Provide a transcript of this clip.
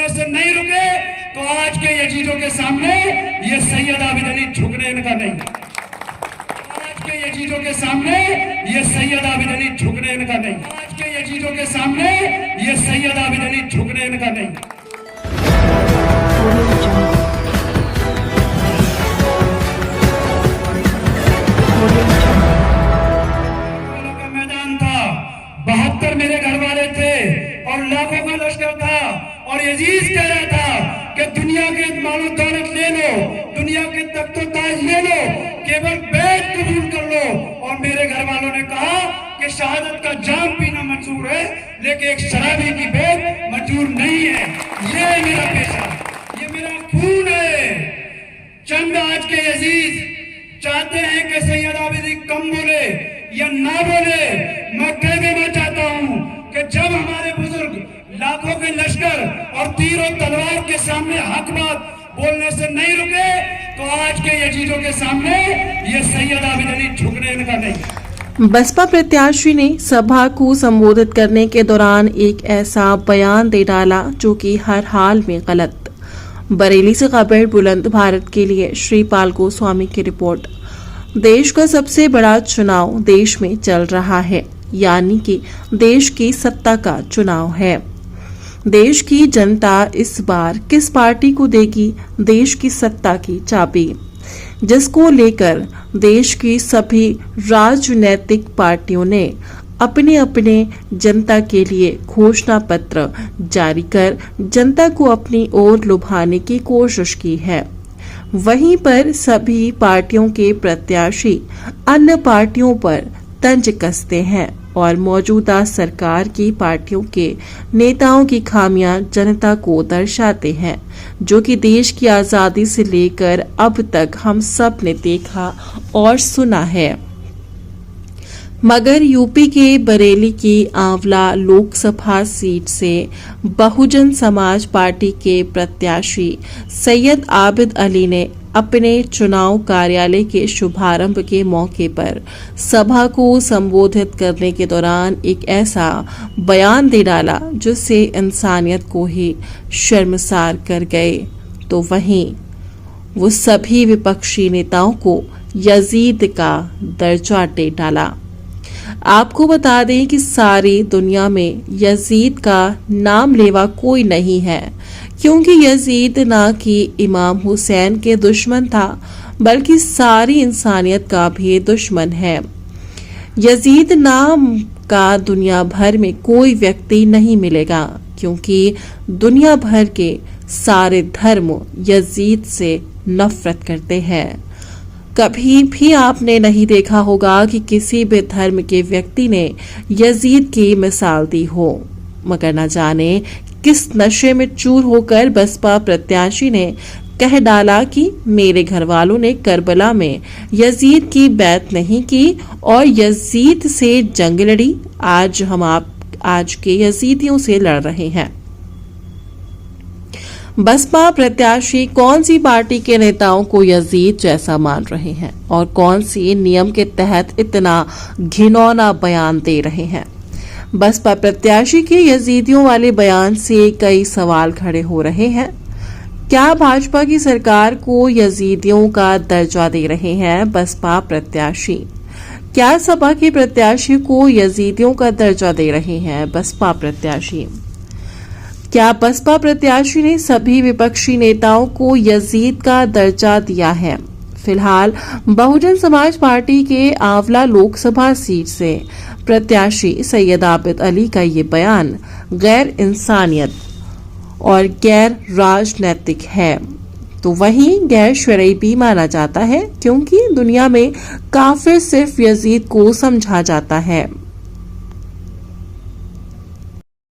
बोलने से नहीं रुके तो आज के यजीदों के सामने ये सैयद आबिद अली झुकने इनका नहीं। आज के यजीदों के सामने ये सैयद आबिद अली झुकने इनका नहीं। आज के यजीदों के सामने ये सैयद आबिद अली झुकने इनका नहीं। मैदान था, 72 मेरे घर वाले थे और लाखों का लश्कर था और यजीद कह रहा था कि दुनिया के मालो दौलत ले लो, दुनिया के तख्तो ताज ले लो, केवल बैत कबूल कर लो। और मेरे घर वालों ने कहा कि शहादत का जाम पीना मंजूर है लेकिन एक शराबी की बैत मंजूर नहीं है। ये मेरा पेशा, ये मेरा खून है। चंद आज के यजीद चाहते हैं कि सैयद आबिदी कम बोले या ना बोले। मैं कह देना चाहता हूं कि जब हमारे बुजुर्ग लाखों के लश्कर और तीर और तलवार के सामने हक बात बोलने से नहीं रुके तो आज के यजीदों के सामने ये सैयद आबिद अली झुकने इनका नहीं। बसपा प्रत्याशी ने सभा को संबोधित करने के दौरान एक ऐसा बयान दे डाला जो कि हर हाल में गलत। बरेली से खबर बुलंद भारत के लिए श्रीपाल गोस्वामी की रिपोर्ट। देश का सबसे बड़ा चुनाव देश में चल रहा है, यानी कि देश की सत्ता का चुनाव है। देश की जनता इस बार किस पार्टी को देगी देश की सत्ता की चाबी, जिसको लेकर देश की सभी राजनीतिक पार्टियों ने अपने अपने जनता के लिए घोषणा पत्र जारी कर जनता को अपनी ओर लुभाने की कोशिश की है। वहीं पर सभी पार्टियों के प्रत्याशी अन्य पार्टियों पर तंज कसते हैं और मौजूदा सरकार की पार्टियों के नेताओं की खामियां जनता को दर्शाते हैं, जो कि देश की आजादी से लेकर अब तक हम सब ने देखा और सुना है। मगर यूपी के बरेली की आंवला लोकसभा सीट से बहुजन समाज पार्टी के प्रत्याशी सैयद आबिद अली ने अपने चुनाव कार्यालय के शुभारंभ के मौके पर सभा को संबोधित करने के दौरान एक ऐसा बयान दे डाला जिससे इंसानियत को ही शर्मसार कर गए, तो वहीं वो सभी विपक्षी नेताओं को यजीद का दर्जा दे डाला। आपको बता दें कि सारी दुनिया में यजीद का नाम लेवा कोई नहीं है, क्योंकि यजीद ना कि इमाम हुसैन के दुश्मन था बल्कि सारी इंसानियत का भी दुश्मन है। यजीद नाम का दुनिया भर में कोई व्यक्ति नहीं मिलेगा, क्योंकि दुनिया भर के सारे धर्म यजीद से नफरत करते हैं। कभी भी आपने नहीं देखा होगा कि किसी भी धर्म के व्यक्ति ने यजीद की मिसाल दी हो, मगर न जाने किस नशे में चूर होकर बसपा प्रत्याशी ने कह डाला कि मेरे घर वालों ने करबला में यजीद की बैत नहीं की और यजीद से जंग लड़ी, आज हम आज के यजीदियों से लड़ रहे हैं। बसपा प्रत्याशी कौन सी पार्टी के नेताओं को यजीद जैसा मान रहे हैं और कौन सी नियम के तहत इतना घिनौना बयान दे रहे हैं? बसपा प्रत्याशी के यजीदियों वाले बयान से कई सवाल खड़े हो रहे हैं। क्या भाजपा की सरकार को यजीदियों का दर्जा दे रहे हैं बसपा प्रत्याशी? क्या सपा के प्रत्याशी को यजीदियों का दर्जा दे रहे हैं बसपा प्रत्याशी? क्या बसपा प्रत्याशी ने सभी विपक्षी नेताओं को यजीद का दर्जा दिया है? फिलहाल बहुजन समाज पार्टी के आंवला लोकसभा सीट से प्रत्याशी सैयद आबिद अली का ये बयान गैर इंसानियत और गैर राजनैतिक है, तो वहीं गैर शरई भी माना जाता है, क्योंकि दुनिया में काफिर सिर्फ यजीद को समझा जाता है।